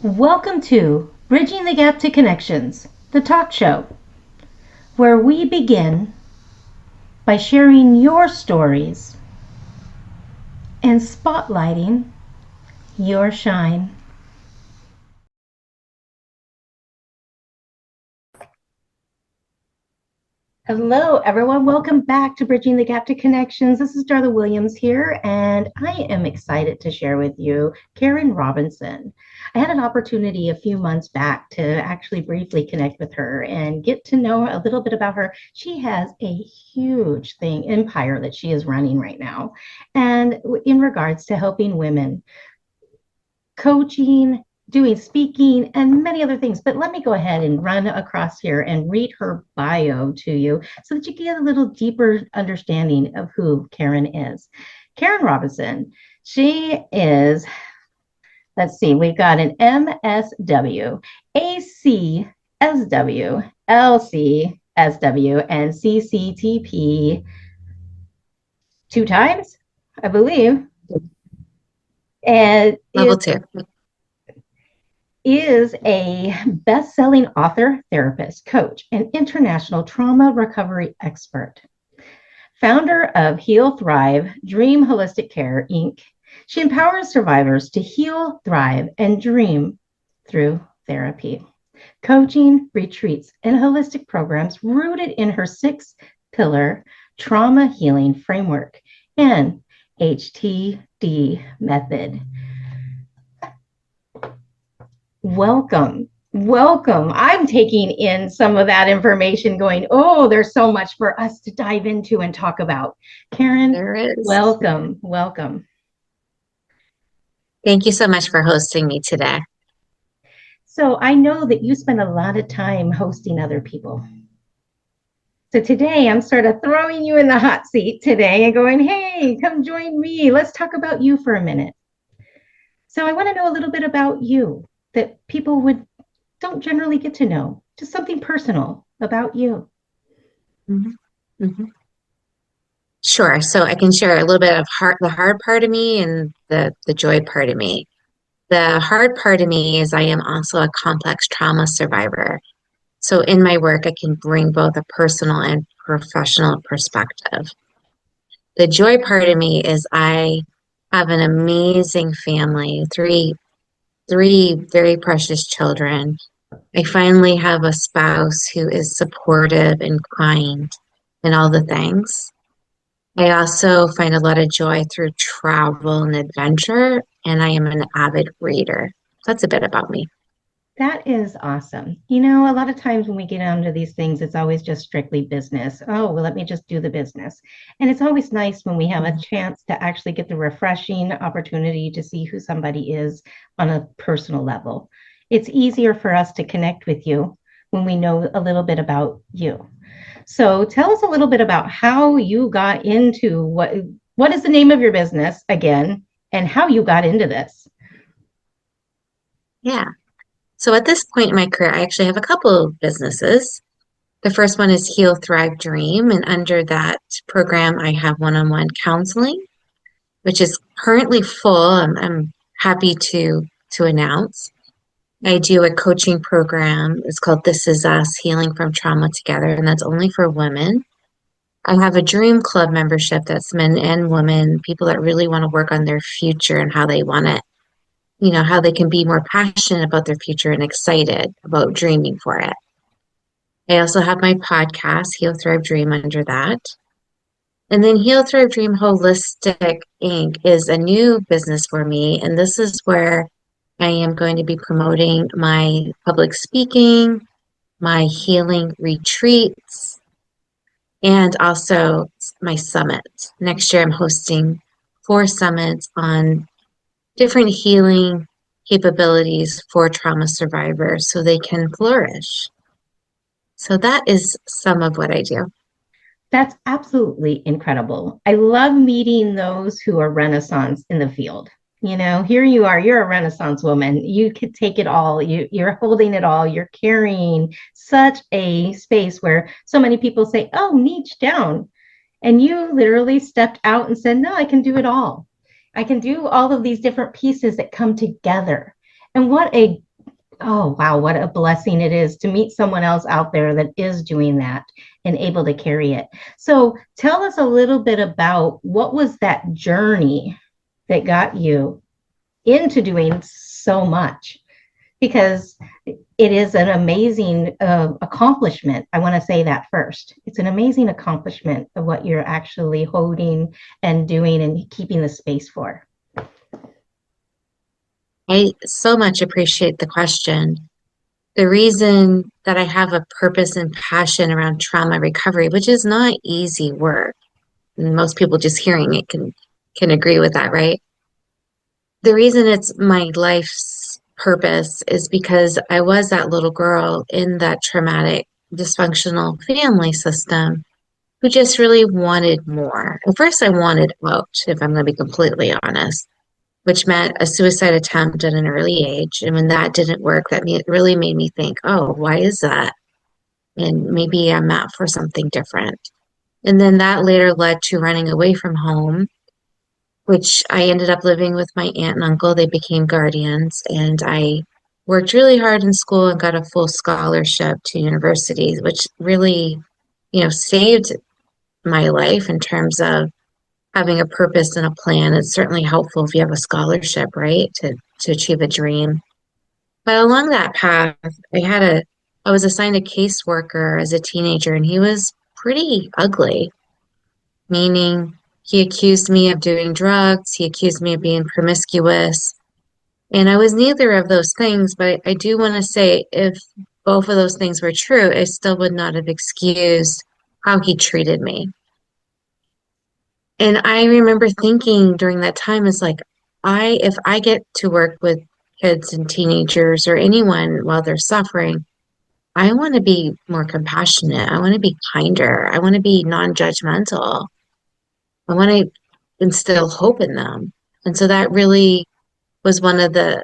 Welcome to Bridging the Gap to Connections, the talk show, where we begin by sharing your stories and spotlighting your shine. Hello, everyone. Welcome back to Bridging the Gap to Connections. This is Darla Williams here, and I am excited to share with you Karen Robinson. I had an opportunity a few months back to actually briefly connect with her and get to know a little bit about her. She has a huge empire that she is running right now, and in regards to helping women, coaching, doing speaking, and many other things. But let me go ahead and run across here and read her bio to you so that you get a little deeper understanding of who Karen is. Karen Robinson, she is, let's see, we've got an MSW, ACSW, LCSW, and CCTP 2 times, I believe. And Level 2. Is a best-selling author, therapist, coach, and international trauma recovery expert. Founder of Heal, Thrive, Dream Holistic Care, Inc., she empowers survivors to heal, thrive, and dream through therapy, coaching, retreats, and holistic programs rooted in her 6-pillar trauma healing framework and HTD Method. Welcome. I'm taking in some of that information going, oh, there's so much for us to dive into and talk about. Karen, there is. Welcome. Thank you so much for hosting me today. So I know that you spend a lot of time hosting other people. So today I'm sort of throwing you in the hot seat today and going, hey, come join me. Let's talk about you for a minute. So I want to know a little bit about you that people don't generally get to know, just something personal about you. Mm-hmm. Mm-hmm. Sure. So I can share a little bit of the hard part of me and the joy part of me. The hard part of me is I am also a complex trauma survivor. So in my work, I can bring both a personal and professional perspective. The joy part of me is I have an amazing family, three very precious children. I finally have a spouse who is supportive and kind and all the things. I also find a lot of joy through travel and adventure, and I am an avid reader. That's a bit about me. That is awesome. You know, a lot of times when we get onto these things, it's always just strictly business. Oh, well, let me just do the business. And it's always nice when we have a chance to actually get the refreshing opportunity to see who somebody is on a personal level. It's easier for us to connect with you when we know a little bit about you. So tell us a little bit about how you got into what is the name of your business again, and how you got into this. Yeah. So at this point in my career, I actually have a couple of businesses. The first one is Heal, Thrive, Dream. And under that program, I have one-on-one counseling, which is currently full. I'm happy to announce. I do a coaching program. It's called This Is Us, Healing from Trauma Together, and that's only for women. I have a dream club membership that's men and women, people that really want to work on their future and how they want it, how they can be more passionate about their future and excited about dreaming for it. I also have my podcast, Heal, Thrive, Dream, under that. And then Heal, Thrive, Dream Holistic Inc. is a new business for me. And this is where I am going to be promoting my public speaking, my healing retreats, and also my summit. Next year, I'm hosting 4 summits on different healing capabilities for trauma survivors so they can flourish. So that is some of what I do. That's absolutely incredible. I love meeting those who are Renaissance in the field. You know, here you are, you're a Renaissance woman. You could take it all. You're holding it all. You're carrying such a space where so many people say, oh, niche down. And you literally stepped out and said, no, I can do it all. I can do all of these different pieces that come together. And what a Oh, wow, what a blessing it is to meet someone else out there that is doing that and able to carry it. So tell us a little bit about what was that journey that got you into doing so much? Because it is an amazing accomplishment. I want to say that first. It's an amazing accomplishment of what you're actually holding and doing and keeping the space for. I so much appreciate the question. The reason that I have a purpose and passion around trauma recovery, which is not easy work, and most people just hearing it can agree with that, right? The reason it's my life's purpose is because I was that little girl in that traumatic, dysfunctional family system who just really wanted more. At first, I wanted out, if I'm going to be completely honest, which meant a suicide attempt at an early age. And when that didn't work, really made me think, oh, why is that? And maybe I'm out for something different. And then that later led to running away from home, which I ended up living with my aunt and uncle. They became guardians, and I worked really hard in school and got a full scholarship to universities, which really, saved my life in terms of having a purpose and a plan. It's certainly helpful if you have a scholarship, right, to achieve a dream. But along that path, I was assigned a caseworker as a teenager, and he was pretty ugly, meaning he accused me of doing drugs, he accused me of being promiscuous, and I was neither of those things. But I do want to say, if both of those things were true, I still would not have excused how he treated me. And I remember thinking during that time is like, if I get to work with kids and teenagers or anyone while they're suffering, I want to be more compassionate. I want to be kinder. I want to be non-judgmental. I want to instill hope in them. And so that really was one of the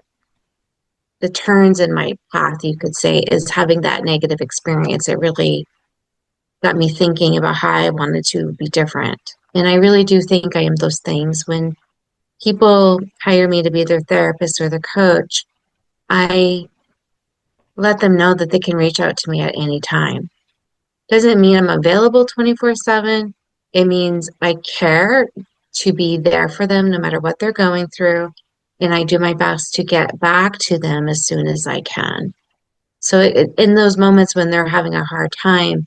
turns in my path, you could say, is having that negative experience. It really got me thinking about how I wanted to be different. And I really do think I am those things. When people hire me to be their therapist or their coach, I let them know that they can reach out to me at any time. Doesn't mean I'm available 24/7. It means I care to be there for them no matter what they're going through. And I do my best to get back to them as soon as I can. So in those moments when they're having a hard time,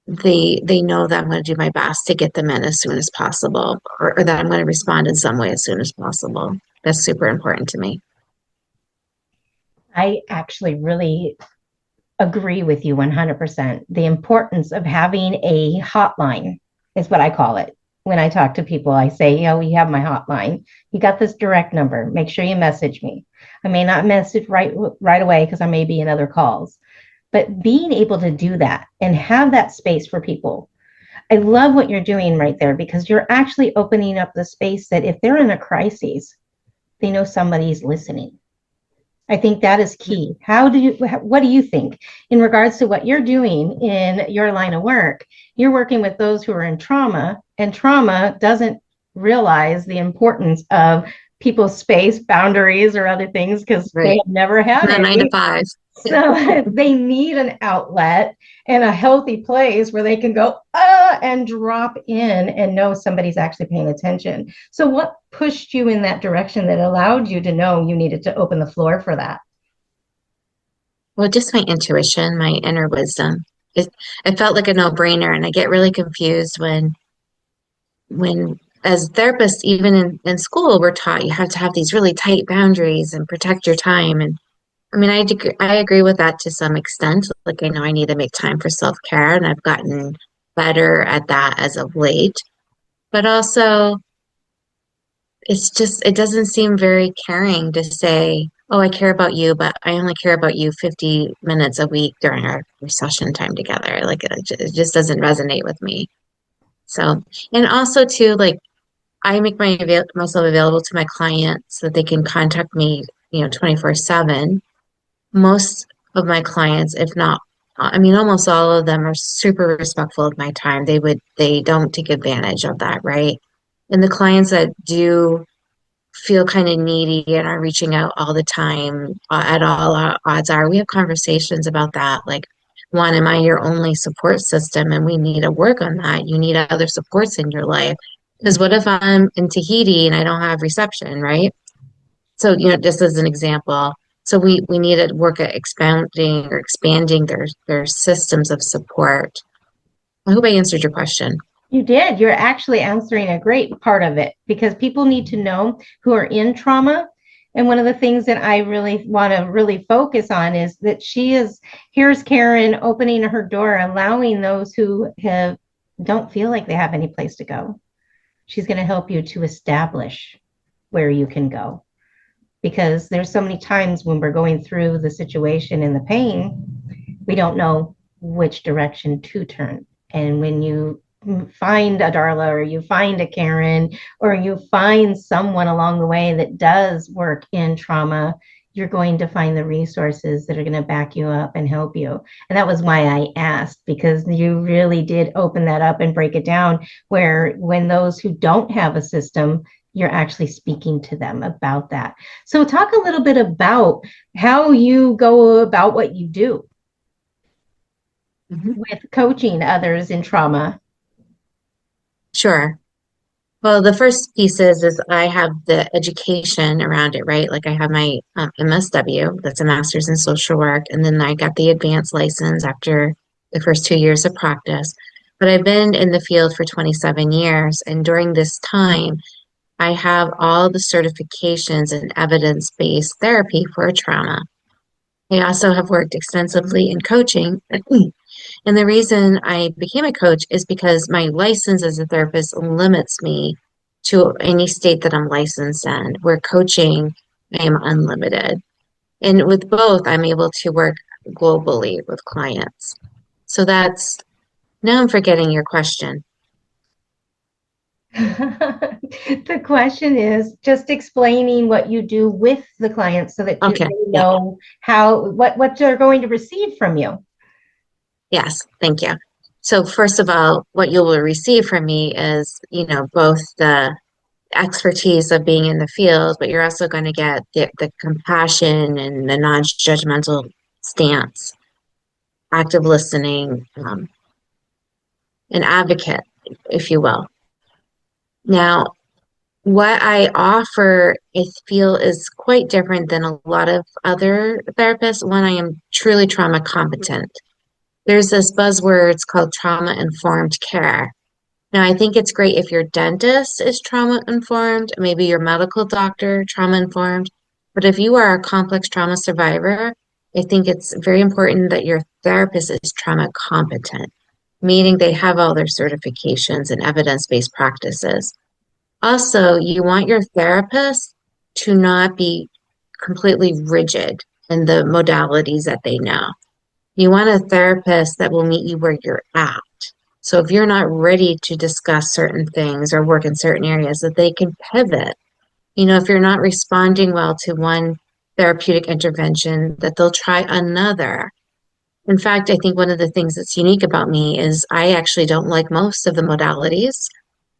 they know that I'm going to do my best to get them in as soon as possible, or that I'm going to respond in some way as soon as possible. That's super important to me. I actually really agree with you 100%. The importance of having a hotline is what I call it. When I talk to people, I say, you have my hotline. You got this direct number. Make sure you message me. I may not message right away because I may be in other calls, but being able to do that and have that space for people. I love what you're doing right there because you're actually opening up the space that if they're in a crisis, they know somebody's listening. I think that is key. What do you think in regards to what you're doing in your line of work? You're working with those who are in trauma, and trauma doesn't realize the importance of people's space, boundaries, or other things because they Right. have never had Not nine to any. five. So they need an outlet and a healthy place where they can go and drop in and know somebody's actually paying attention. So what pushed you in that direction that allowed you to know you needed to open the floor for that? Well, just my intuition, my inner wisdom. It felt like a no-brainer, and I get really confused when as therapists, even in school, we're taught you have to have these really tight boundaries and protect your time. And I mean, I agree with that to some extent. Like, I know I need to make time for self-care, and I've gotten better at that as of late. But also, it doesn't seem very caring to say, oh, I care about you, but I only care about you 50 minutes a week during our session time together. Like, it just doesn't resonate with me. So, and also too, like, I make myself available to my clients so that they can contact me, 24/7. Most of my clients, if not, I mean, almost all of them are super respectful of my time. They don't take advantage of that, right? And the clients that do feel kind of needy and are reaching out all the time, at all odds are. We have conversations about that. Like, one, am I your only support system? And we need to work on that. You need other supports in your life. Because what if I'm in Tahiti and I don't have reception, right? So, just as an example, so we need to work at expanding their systems of support. I hope I answered your question. You did. You're actually answering a great part of it because people need to know who are in trauma. And one of the things that I really want to really focus on is that here's Karen opening her door, allowing those who don't feel like they have any place to go. She's going to help you to establish where you can go. Because there's so many times when we're going through the situation and the pain, we don't know which direction to turn. And when you find a Darla or you find a Karen or you find someone along the way that does work in trauma, you're going to find the resources that are going to back you up and help you. And that was why I asked, because you really did open that up and break it down, where when those who don't have a system, you're actually speaking to them about that. So talk a little bit about how you go about what you do with coaching others in trauma. Sure. Well, the first piece is I have the education around it, right? Like I have my MSW, that's a master's in social work, and then I got the advanced license after the first 2 years of practice. But I've been in the field for 27 years, and during this time, I have all the certifications in evidence-based therapy for trauma. I also have worked extensively in coaching. And the reason I became a coach is because my license as a therapist limits me to any state that I'm licensed in, where coaching, I am unlimited. And with both, I'm able to work globally with clients. So now I'm forgetting your question. The question is just explaining what you do with the clients so that Okay. you know what they're going to receive from you. Yes, thank you. So first of all, what you will receive from me is, both the expertise of being in the field, but you're also going to get the compassion and the non-judgmental stance, active listening, an advocate, if you will. Now, what I offer, I feel, is quite different than a lot of other therapists. One, I am truly trauma competent. There's this buzzword, it's called trauma-informed care. Now, I think it's great if your dentist is trauma-informed, maybe your medical doctor, trauma-informed. But if you are a complex trauma survivor, I think it's very important that your therapist is trauma competent, meaning they have all their certifications and evidence-based practices. Also, you want your therapist to not be completely rigid in the modalities that they know. You want a therapist that will meet you where you're at. So if you're not ready to discuss certain things or work in certain areas, that they can pivot. If you're not responding well to one therapeutic intervention, that they'll try another. In fact, I think one of the things that's unique about me is I actually don't like most of the modalities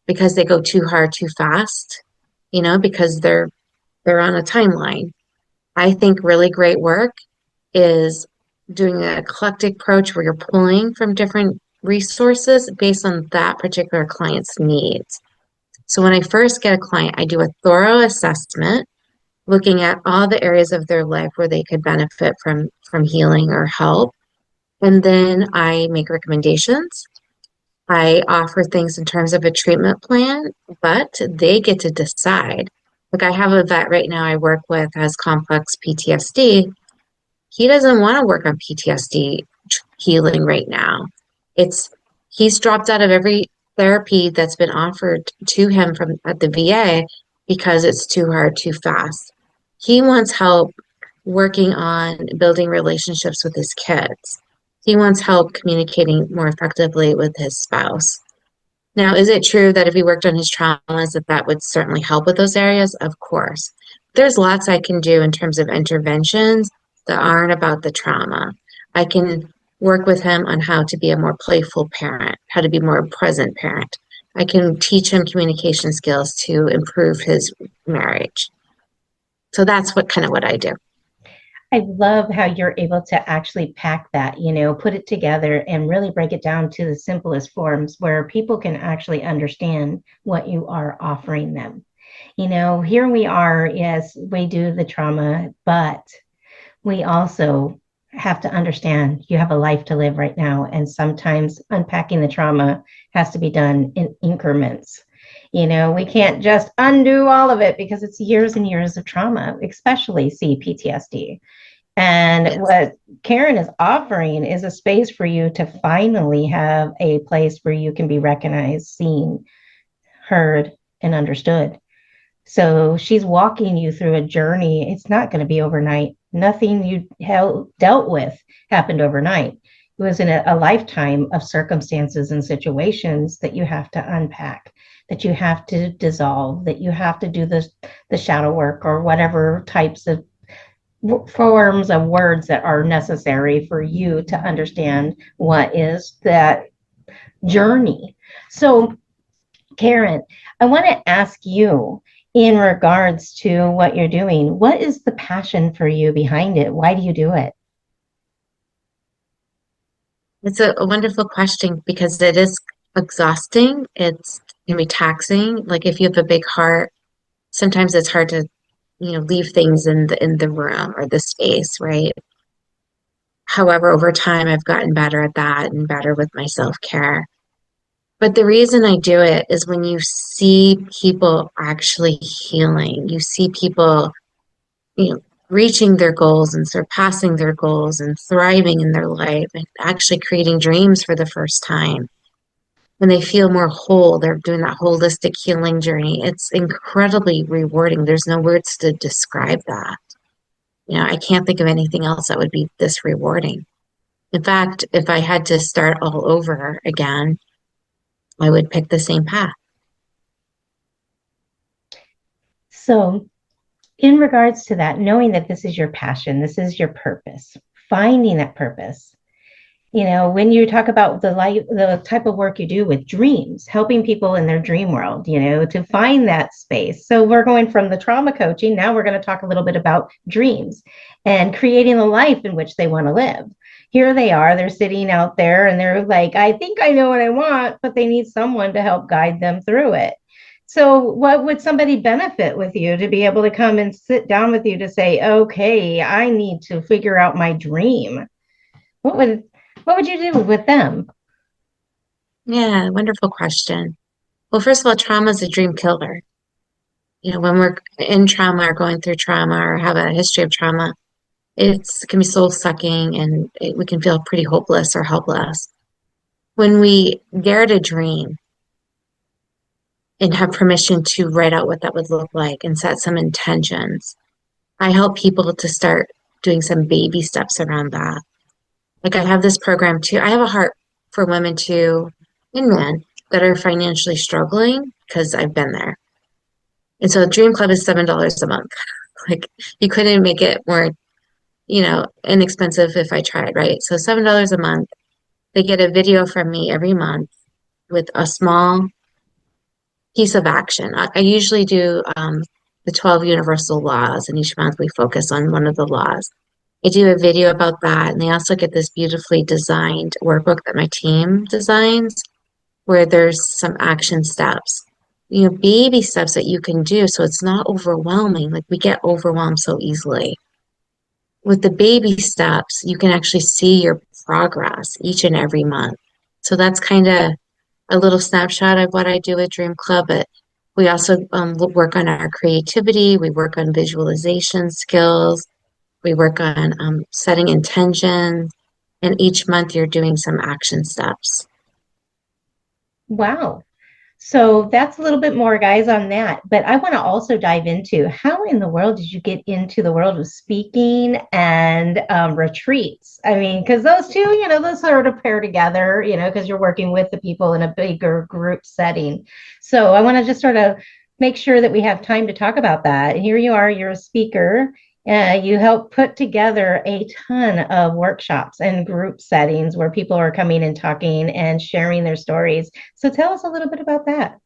because they go too hard, too fast, because they're on a timeline. I think really great work is doing an eclectic approach where you're pulling from different resources based on that particular client's needs. So when I first get a client, I do a thorough assessment, looking at all the areas of their life where they could benefit from healing or help. And then I make recommendations. I offer things in terms of a treatment plan, but they get to decide. Like I have a vet right now I work with has complex PTSD. He doesn't want to work on PTSD healing right now. He's dropped out of every therapy that's been offered to him at the VA because it's too hard, too fast. He wants help working on building relationships with his kids. He wants help communicating more effectively with his spouse. Now, is it true that if he worked on his traumas, that would certainly help with those areas? Of course. There's lots I can do in terms of interventions that aren't about the trauma. I can work with him on how to be a more playful parent, how to be more present parent, I can teach him communication skills to improve his marriage. So that's what I do. I love how you're able to actually pack that, put it together and really break it down to the simplest forms where people can actually understand what you are offering them. Here we are, yes, we do the trauma, but we also have to understand you have a life to live right now. And sometimes unpacking the trauma has to be done in increments. We can't just undo all of it because it's years and years of trauma, especially CPTSD. And Yes. what Karen is offering is a space for you to finally have a place where you can be recognized, seen, heard, and understood. So she's walking you through a journey. It's not going to be overnight. Nothing you dealt with happened overnight. It was in a lifetime of circumstances and situations that you have to unpack, that you have to dissolve, that you have to do the shadow work or whatever types of forms of words that are necessary for you to understand what is that journey. So, Karen, I want to ask you in regards to what you're doing, what is the passion for you behind it? Why do you do it? It's a wonderful question because it is exhausting. It's can be taxing. Like if you have a big heart, sometimes it's hard to, leave things in the room or the space, right? However, over time I've gotten better at that and better with my self-care. But the reason I do it is when you see people actually healing, you see people, reaching their goals and surpassing their goals and thriving in their life and actually creating dreams for the first time. When they feel more whole, they're doing that holistic healing journey. It's incredibly rewarding. There's no words to describe that. I can't think of anything else that would be this rewarding. In fact, if I had to start all over again, I would pick the same path. So, in regards to that, knowing that this is your passion, this is your purpose, finding that purpose. When you talk about the type of work you do with dreams, helping people in their dream world, to find that space. So we're going from the trauma coaching. Now we're going to talk a little bit about dreams and creating the life in which they want to live. Here they are, they're sitting out there and they're like, I think I know what I want, but they need someone to help guide them through it. So what would somebody benefit with you to be able to come and sit down with you to say, okay, I need to figure out my dream? What would what would you do with them? Yeah, wonderful question. Well, first of all, trauma is a dream killer. When we're in trauma or going through trauma or have a history of trauma, it can be soul sucking and we can feel pretty hopeless or helpless. When we dare to dream and have permission to write out what that would look like and set some intentions, I help people to start doing some baby steps around that. Like I have this program too. I have a heart for women too and men that are financially struggling because I've been there. And so Dream Club is $7 a month. Like you couldn't make it more, inexpensive if I tried, right? So $7 a month. They get a video from me every month with a small piece of action. I usually do the 12 universal laws, and each month we focus on one of the laws. I do a video about that, and they also get this beautifully designed workbook that my team designs where there's some action steps, baby steps that you can do so it's not overwhelming. Like we get overwhelmed so easily. With the baby steps, you can actually see your progress each and every month. So that's kind of a little snapshot of what I do at Dream Club. But we also work on our creativity. We work on visualization skills. We work on setting intentions. And each month you're doing some action steps. Wow. So that's a little bit more, guys, on that. But I want to also dive into how in the world did you get into the world of speaking and retreats? I mean, because those two, those sort of pair together, because you're working with the people in a bigger group setting. So I want to just sort of make sure that we have time to talk about that. Here you are, you're a speaker. You help put together a ton of workshops and group settings where people are coming and talking and sharing their stories. So tell us a little bit about that.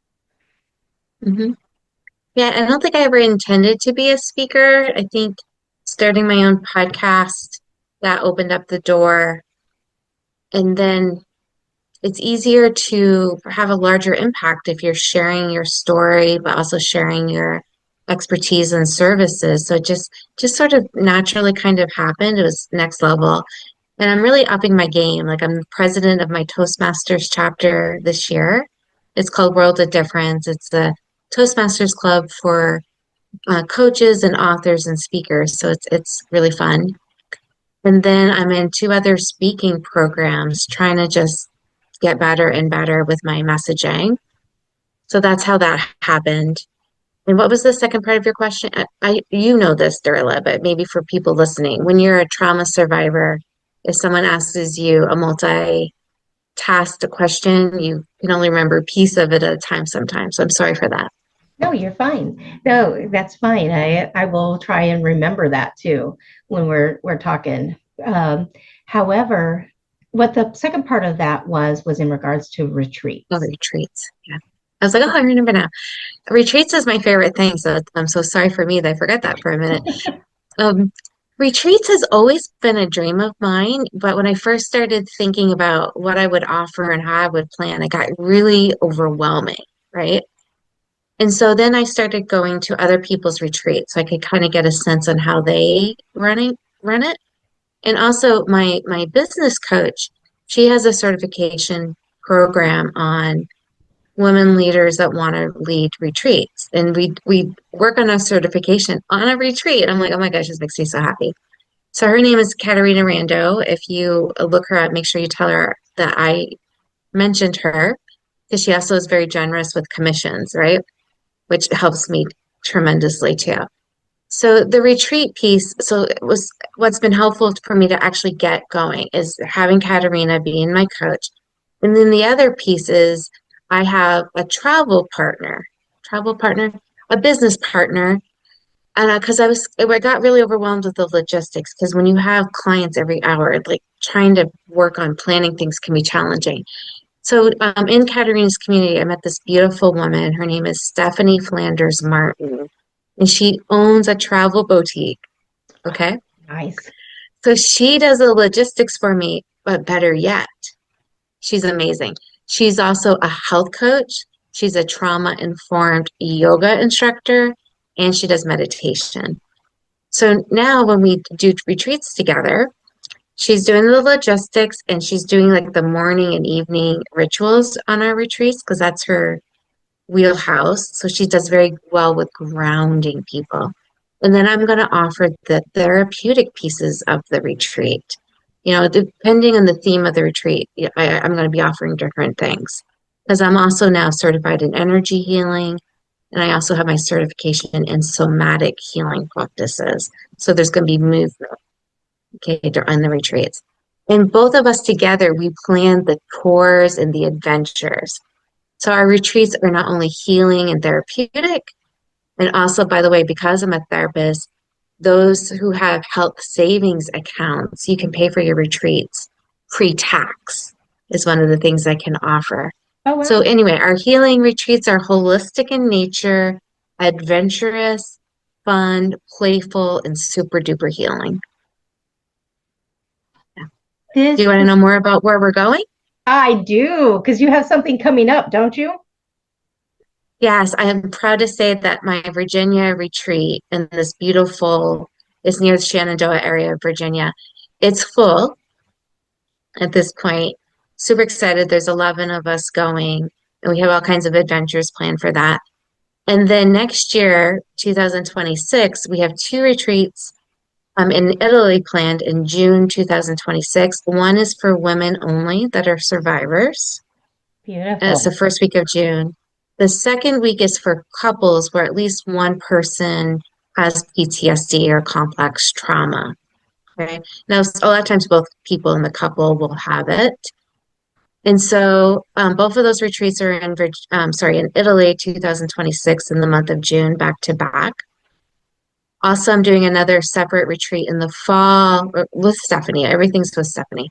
Hmm. Yeah, I don't think I ever intended to be a speaker. I think starting my own podcast, that opened up the door. And then it's easier to have a larger impact if you're sharing your story, but also sharing your expertise and services. So it just sort of naturally kind of happened. It was next level. And I'm really upping my game. Like I'm the president of my Toastmasters chapter this year. It's called World of Difference. It's the Toastmasters Club for coaches and authors and speakers. So it's really fun. And then I'm in two other speaking programs, trying to just get better and better with my messaging. So that's how that happened. And what was the second part of your question? You know this, Durla, but maybe for people listening, when you're a trauma survivor, if someone asks you a multi-tasked question, you can only remember a piece of it at a time sometimes. So I'm sorry for that. No, you're fine. No, that's fine. I will try and remember that too when we're talking. However, what the second part of that was in regards to Oh, retreats. retreats. Yeah. I was like, oh, I remember now. Retreats is my favorite thing. So I'm so sorry for me that I forgot that for a minute. Um, Retreats has always been a dream of mine, but when I first started thinking about what I would offer and how I would plan, it got really overwhelming, right? And so then I started going to other people's retreats so I could kind of get a sense on how they run it. And also my business coach, she has a certification program on women leaders that want to lead retreats. And we work on a certification on a retreat. I'm like, oh my gosh, this makes me so happy. So her name is Katerina Rando. If you look her up, make sure you tell her that I mentioned her because she also is very generous with commissions, right? Which helps me tremendously too. So the retreat piece, so it was what's been helpful for me to actually get going is having Katerina being my coach. And then the other piece is I have a travel partner, a business partner. And because I got really overwhelmed with the logistics. Because when you have clients every hour, like trying to work on planning things can be challenging. So in Katerina's community, I met this beautiful woman. Her name is Stephanie Flanders Martin, and she owns a travel boutique. Okay. Nice. So she does the logistics for me, but better yet, she's amazing. She's also a health coach. She's a trauma-informed yoga instructor, and she does meditation. So now when we do retreats together, she's doing the logistics and she's doing like the morning and evening rituals on our retreats because that's her wheelhouse. So she does very well with grounding people. And then I'm going to offer the therapeutic pieces of the retreat. You know, depending on the theme of the retreat, I'm going to be offering different things because I'm also now certified in energy healing. And I also have my certification in somatic healing practices. So there's going to be movement, okay, on the retreats. And both of us together, we plan the tours and the adventures. So our retreats are not only healing and therapeutic, and also, by the way, because I'm a therapist, those who have health savings accounts, you can pay for your retreats pre-tax is one of the things I can offer. Oh, So wow. anyway, our healing retreats are holistic in nature, adventurous, fun, playful, and super duper healing. Yeah. Do This you want to know is, more about where we're going? I do, because you have something coming up, don't you? Yes, I am proud to say that my Virginia retreat in this beautiful, it's near the Shenandoah area of Virginia. It's full at this point. Super excited. There's 11 of us going, and we have all kinds of adventures planned for that. And then next year, 2026, we have two retreats in Italy planned in June 2026. One is for women only that are survivors. And it's the Beautiful. first week of June. The second week is for couples where at least one person has PTSD or complex trauma. Okay. Now, a lot of times both people in the couple will have it. And so both of those retreats are in Italy, 2026 in the month of June, back to back. Also, I'm doing another separate retreat in the fall with Stephanie. Everything's with Stephanie.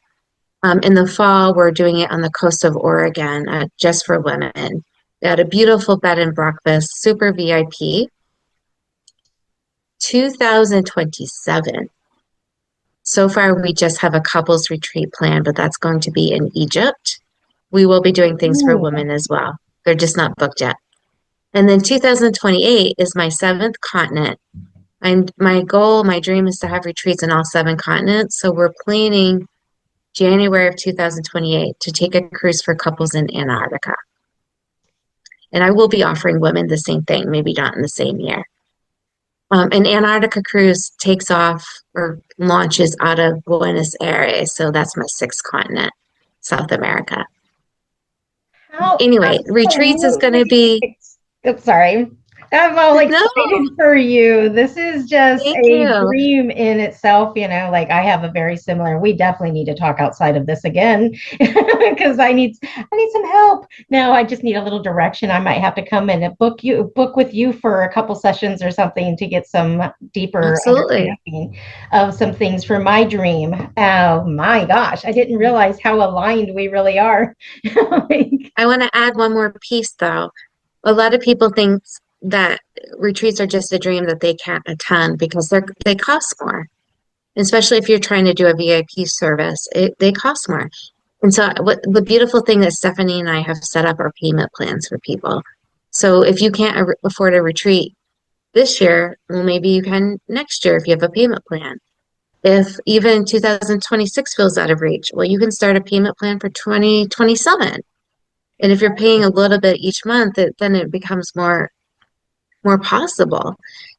In the fall, we're doing it on the coast of Oregon, just for women. At a beautiful bed and breakfast, super VIP. 2027. So far, we just have a couples retreat planned, but that's going to be in Egypt. We will be doing things for Ooh. women as well. They're just not booked yet. And then 2028 is my seventh continent. And my goal, my dream is to have retreats in all seven continents. So we're planning January of 2028 to take a cruise for couples in Antarctica. And I will be offering women the same thing, maybe not in the same year. An Antarctica cruise takes off or launches out of Buenos Aires. So that's my sixth continent, South America. How Anyway, retreats is going to absolutely, be, I'm sorry. I'm all no, excited for you. This is just thank a you. dream in itself, like I have a very similar, we definitely need to talk outside of this again because I need some help. Now I just need a little direction. I might have to come and book with you for a couple sessions or something to get some deeper Absolutely. understanding of some things for my dream. Oh my gosh, I didn't realize how aligned we really are. Like, I want to add one more piece though. A lot of people think that retreats are just a dream that they can't attend because they cost more. Especially if you're trying to do a VIP service, they cost more. And so what the beautiful thing that Stephanie and I have set up are payment plans for people. So if you can't afford a retreat this year, well, maybe you can next year if you have a payment plan. If even 2026 feels out of reach, well, you can start a payment plan for 2027. And if you're paying a little bit each month, then it becomes more possible.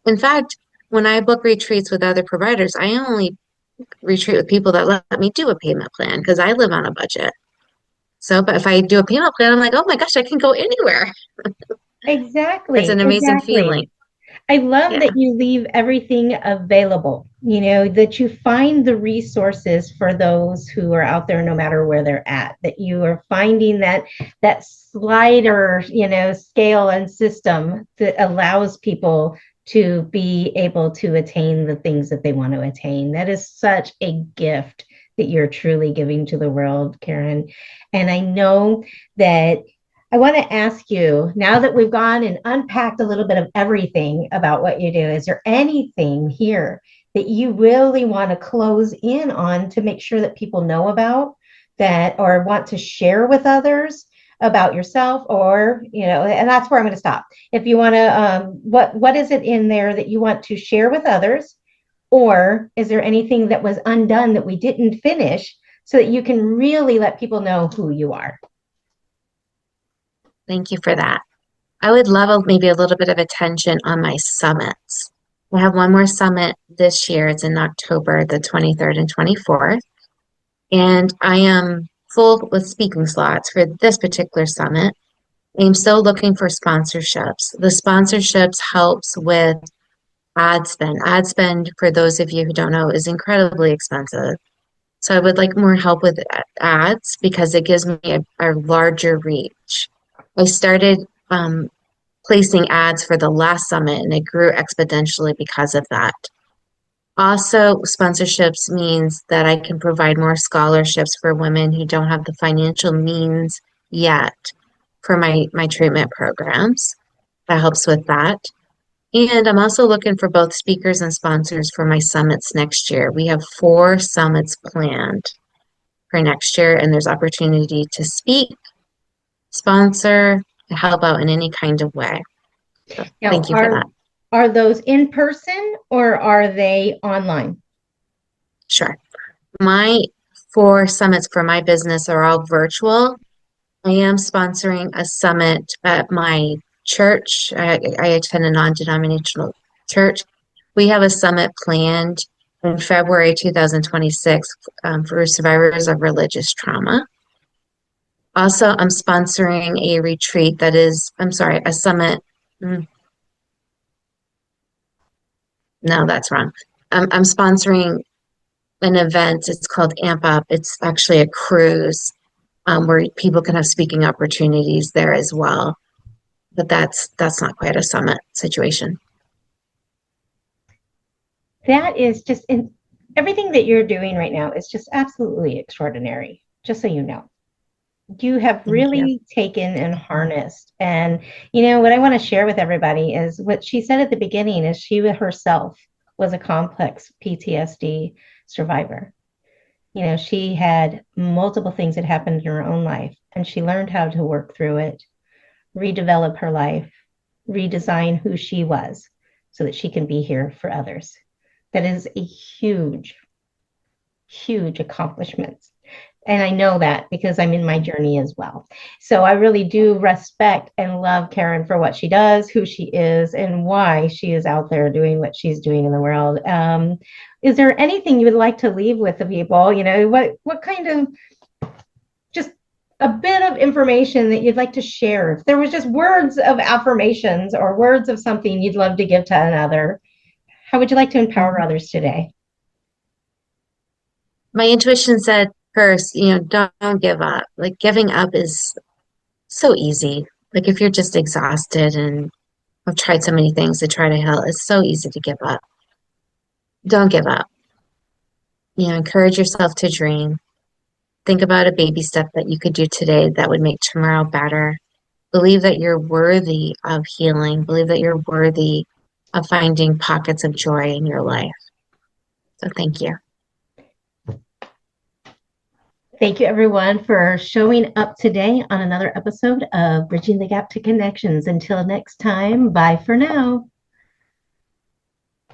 In fact, when I book retreats with other providers, I only retreat with people that let me do a payment plan because I live on a budget. So, but if I do a payment plan, I'm like, oh my gosh, I can go anywhere. It's exactly, an amazing exactly. feeling. I love Yeah, that you leave everything available, that you find the resources for those who are out there no matter where they're at, that you are finding that slider, scale and system that allows people to be able to attain the things that they want to attain. That is such a gift that you're truly giving to the world, Karen. And I know that I want to ask you, now that we've gone and unpacked a little bit of everything about what you do, is there anything here that you really want to close in on to make sure that people know about that or want to share with others about yourself? Or, and that's where I'm going to stop. If you want to, what is it in there that you want to share with others? Or is there anything that was undone that we didn't finish so that you can really let people know who you are? thank you for that. I would love maybe a little bit of attention on my summits. I have one more summit this year. It's in October, the 23rd and 24th. And I am full with speaking slots for this particular summit. I'm still looking for sponsorships. The sponsorships helps with ad spend. Ad spend, for those of you who don't know, is incredibly expensive. So I would like more help with ads because it gives me a larger reach. I started placing ads for the last summit and it grew exponentially because of that. Also, sponsorships means that I can provide more scholarships for women who don't have the financial means yet for my treatment programs. That helps with that. And I'm also looking for both speakers and sponsors for my summits next year. We have 4 summits planned for next year, and there's opportunity to speak, sponsor, and help out in any kind of way. So Now, thank you for that. are those in person or are they online? Sure. My 4 summits for my business are all virtual. I am sponsoring a summit at my church. I attend a non-denominational church. We have a summit planned in February 2026 for survivors of religious trauma. Also, I'm sponsoring a retreat that is, I'm sorry, a summit. No, that's wrong. I'm sponsoring an event. It's called Amp Up. It's actually a cruise where people can have speaking opportunities there as well. But that's not quite a summit situation. That is just in everything that you're doing right now is just absolutely extraordinary, just so you know. You have Thank you. really taken and harnessed. And, you know, what I want to share with everybody is what she said at the beginning is she herself was a complex PTSD survivor. You know, she had multiple things that happened in her own life, and she learned how to work through it, redevelop her life, redesign who she was so that she can be here for others. That is a huge, huge accomplishment. And I know that because I'm in my journey as well. So I really do respect and love Karen for what she does, who she is, and why she is out there doing what she's doing in the world. Is there anything you would like to leave with the people? You know, what kind of just a bit of information that you'd like to share? If there was just words of affirmations or words of something you'd love to give to another, how would you like to empower others today? My intuition said first, don't give up. Like giving up is so easy. Like if you're just exhausted and I've tried so many things to try to heal, it's so easy to give up. Don't give up. Encourage yourself to dream. Think about a baby step that you could do today that would make tomorrow better. Believe that you're worthy of healing. Believe that you're worthy of finding pockets of joy in your life. So thank you. Thank you, everyone, for showing up today on another episode of Bridging the Gap to Connections. Until next time, bye for now.